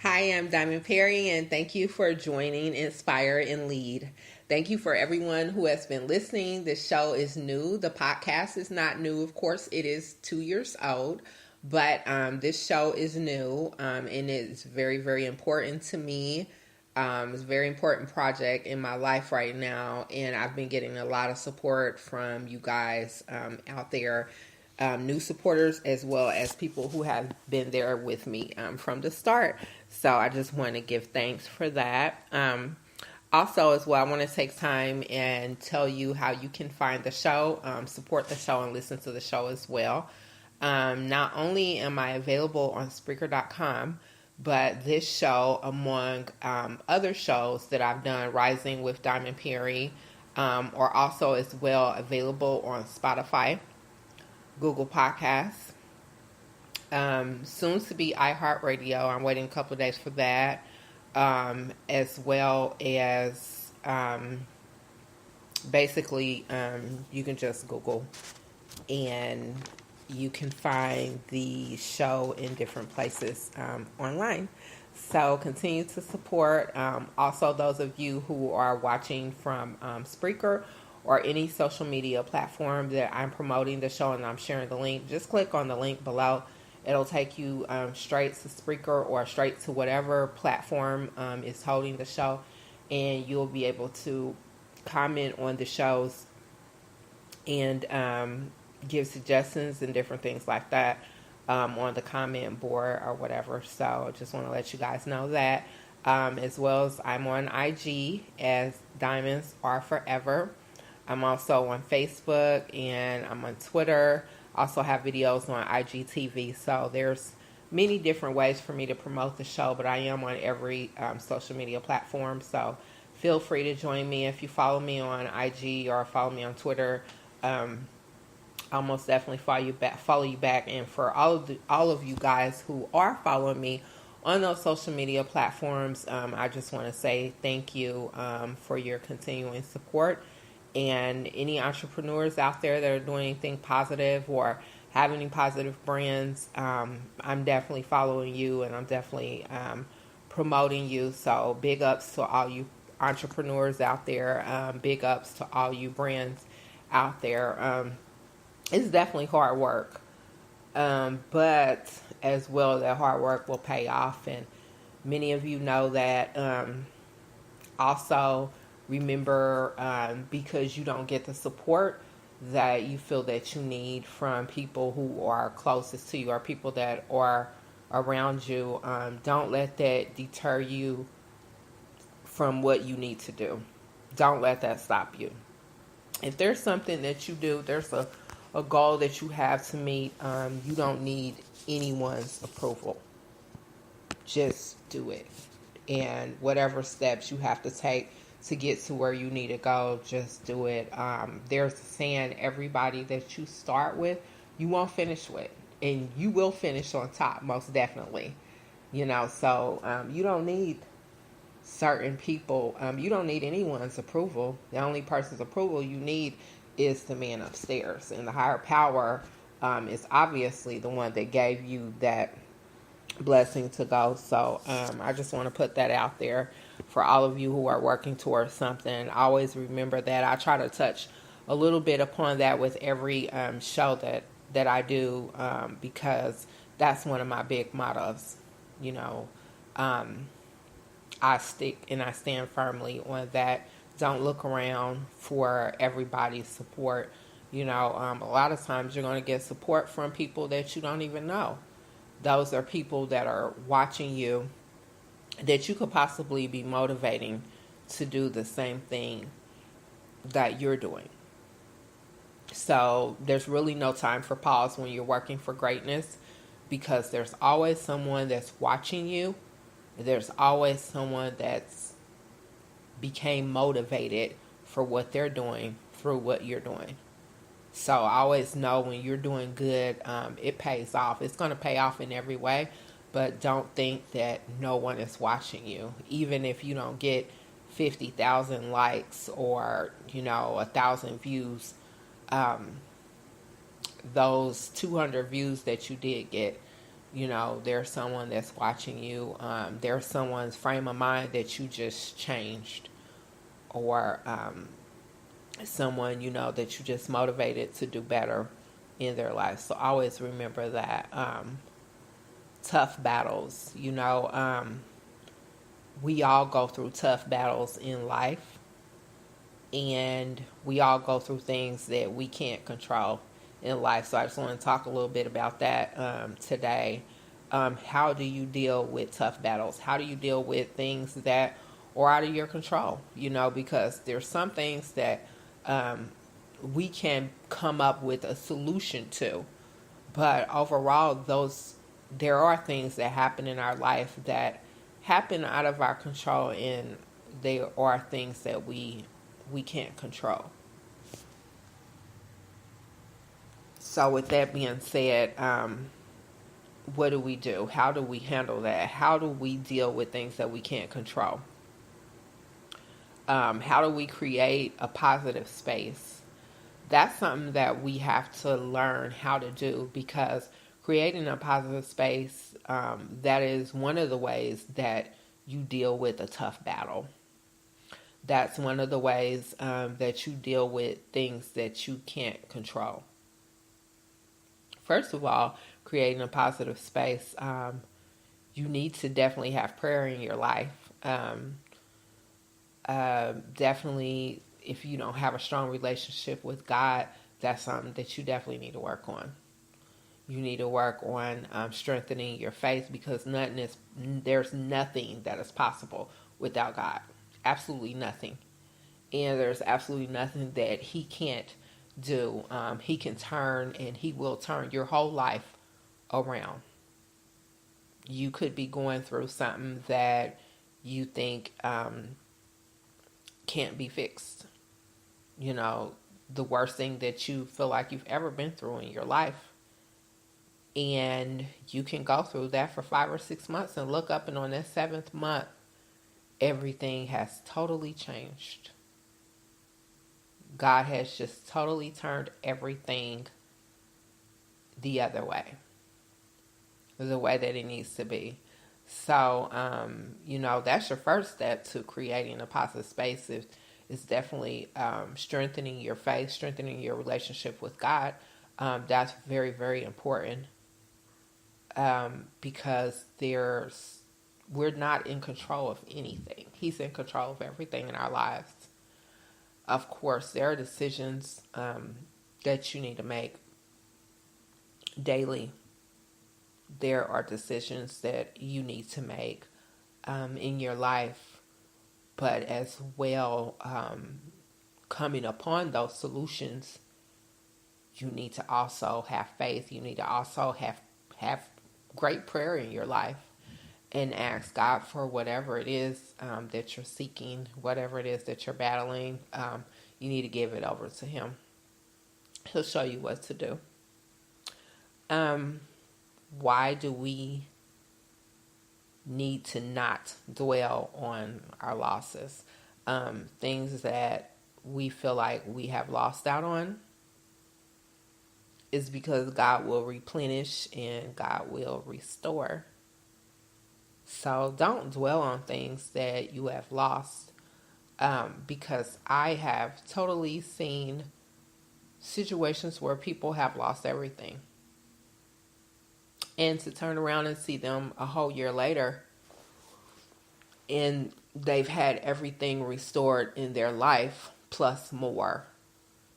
Hi, I'm Diamond Perry, and thank you for joining Inspire and Lead. Thank you for everyone who has been listening. This show is new. The podcast is not new. Of course, it is 2 years old, but this show is new, and it's very, very important to me. It's a very important project in my life right now, and I've been getting a lot of support from you guys out there, new supporters as well as people who have been there with me from the start. So I just want to give thanks for that. Also, as well, I want to take time and tell you how you can find the show, support the show, and listen to the show as well. Not only am I available on Spreaker.com, but this show, among other shows that I've done, Rising with Diamond Perry, are also as well available on Spotify, Google Podcasts, soon to be iHeartRadio. I'm waiting a couple of days for that, as well as basically you can just Google and you can find the show in different places online. So continue to support. Also, those of you who are watching from Spreaker or any social media platform that I'm promoting the show and I'm sharing the link, just click on the link below. It'll take you straight to Spreaker or straight to whatever platform is holding the show, and you'll be able to comment on the shows and give suggestions and different things like that on the comment board or whatever. So I just want to let you guys know that. As well as I'm on IG as Diamonds Are Forever. I'm also on Facebook and I'm on Twitter. Also have videos on IGTV. So there's many different ways for me to promote the show, but I am on every social media platform. So feel free to join me if you follow me on IG or follow me on Twitter. I'll most definitely follow you back. And for all of you guys who are following me on those social media platforms, I just want to say thank you for your continuing support. And any entrepreneurs out there that are doing anything positive or have any positive brands, I'm definitely following you and I'm definitely promoting you. So big ups to all you entrepreneurs out there. Big ups to all you brands out there. It's definitely hard work, but as well, that hard work will pay off, and many of you know that. Also, remember, because you don't get the support that you feel that you need from people who are closest to you or people that are around you, don't let that deter you from what you need to do. Don't let that stop you. If there's something that you do, there's a goal that you have to meet, you don't need anyone's approval. Just do it. And whatever steps you have to take to get to where you need to go, just do it. There's a saying, everybody that you start with, you won't finish with. And you will finish on top, most definitely. So you don't need certain people. You don't need anyone's approval. The only person's approval you need is the man upstairs, and the higher power is obviously the one that gave you that blessing to go. So I just want to put that out there for all of you who are working towards something. Always remember that. I try to touch a little bit upon that with every show that I do, because that's one of my big mottos. I stick and I stand firmly on that. Don't look around for everybody's support. A lot of times you're going to get support from people that you don't even know. Those are people that are watching you that you could possibly be motivating to do the same thing that you're doing. So there's really no time for pause when you're working for greatness, because there's always someone that's watching you. There's always someone that's became motivated for what they're doing through what you're doing. So I always know when you're doing good, it pays off. It's going to pay off in every way, but don't think that no one is watching you. Even if you don't get 50,000 likes or 1,000 views, those 200 views that you did get, There's someone that's watching you. There's someone's frame of mind that you just changed, or someone, that you just motivated to do better in their life. So always remember that. Tough battles, we all go through tough battles in life, and we all go through things that we can't control in life. So I just want to talk a little bit about that today. How do you deal with tough battles? How do you deal with things that are out of your control? Because there's some things that we can come up with a solution to, but overall, there are things that happen in our life that happen out of our control, and they are things that we can't control. So with that being said, what do we do? How do we handle that? How do we deal with things that we can't control? How do we create a positive space? That's something that we have to learn how to do, because creating a positive space, that is one of the ways that you deal with a tough battle. That's one of the ways that you deal with things that you can't control. First of all, creating a positive space, you need to definitely have prayer in your life. Definitely, if you don't have a strong relationship with God, that's something that you definitely need to work on. You need to work on strengthening your faith, because there's nothing that is possible without God. Absolutely nothing. And there's absolutely nothing that He can't do. He can turn, and He will turn your whole life around. You could be going through something that you think can't be fixed. The worst thing that you feel like you've ever been through in your life. And you can go through that for 5 or 6 months and look up, and on that 7th month, everything has totally changed. God has just totally turned everything the other way, the way that it needs to be. So, that's your first step to creating a positive space. Is definitely strengthening your faith, strengthening your relationship with God. That's very, very important. Because we're not in control of anything. He's in control of everything in our lives. Of course, there are decisions that you need to make daily. There are decisions that you need to make in your life, but as well, coming upon those solutions, you need to also have faith. You need to also have great prayer in your life, and ask God for whatever it is that you're seeking, whatever it is that you're battling. You need to give it over to Him. He'll show you what to do. Why do we need to not dwell on our losses? Things that we feel like we have lost out on, is because God will replenish and God will restore. So don't dwell on things that you have lost, because I have totally seen situations where people have lost everything. And to turn around and see them a whole year later, and they've had everything restored in their life plus more.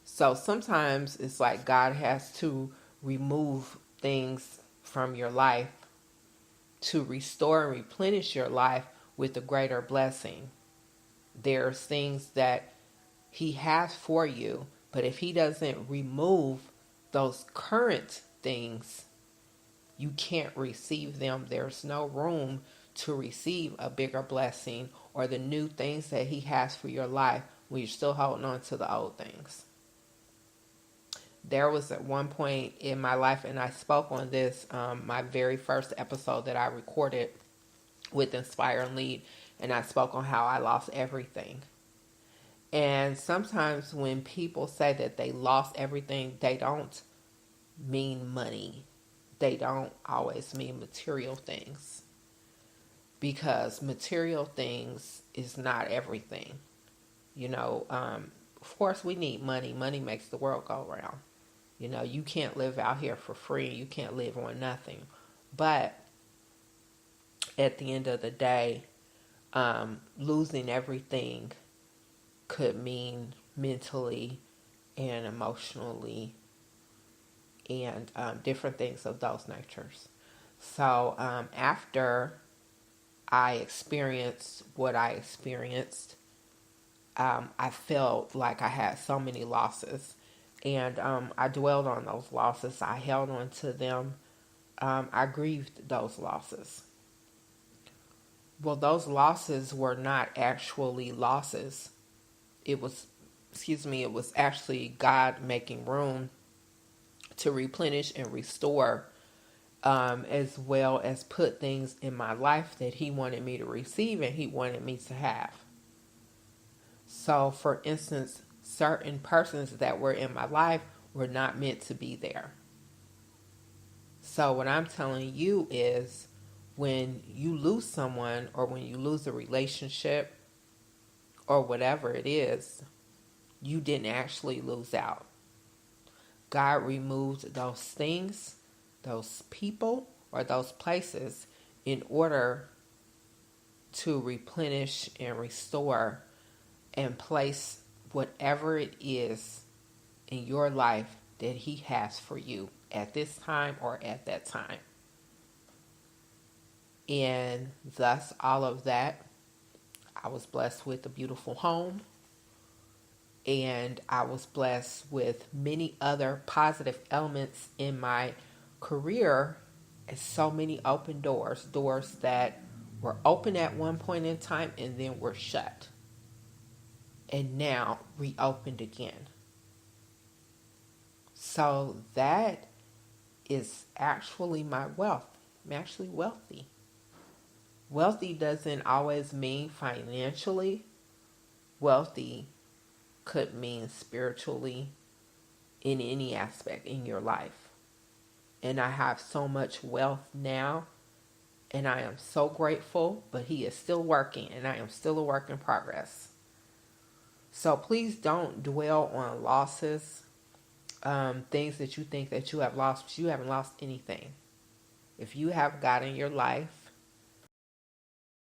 So sometimes it's like God has to remove things from your life to restore and replenish your life with a greater blessing. There's things that He has for you, but if He doesn't remove those current things, you can't receive them. There's no room to receive a bigger blessing or the new things that He has for your life when you're still holding on to the old things. There was at one point in my life, and I spoke on this, my very first episode that I recorded with Inspire and Lead, and I spoke on how I lost everything. And sometimes when people say that they lost everything, they don't mean money. they don't always mean material things, because material things is not everything. Of course we need money. Money makes the world go round. You can't live out here for free. You can't live on nothing. But at the end of the day, losing everything could mean mentally and emotionally and different things of those natures. So after I experienced what I experienced, I felt like I had so many losses. And I dwelled on those losses. I held on to them. I grieved those losses. Well, those losses were not actually losses. It was actually God making room to replenish and restore, as well as put things in my life that He wanted me to receive and He wanted me to have. So, for instance, certain persons that were in my life were not meant to be there. So, what I'm telling you is, when you lose someone, or when you lose a relationship, or whatever it is, you didn't actually lose out. God removed those things, those people, or those places in order to replenish and restore and place whatever it is in your life that He has for you at this time or at that time. And thus, all of that, I was blessed with a beautiful home, and I was blessed with many other positive elements in my career, and so many open doors that were open at one point in time and then were shut, and now reopened again. So that is actually my wealth. I'm actually wealthy. Wealthy doesn't always mean financially. Wealthy could mean spiritually, in any aspect in your life. And I have so much wealth now, and I am so grateful, but He is still working, and I am still a work in progress. So please don't dwell on losses, things that you think that you have lost, but you haven't lost anything. If you have God in your life,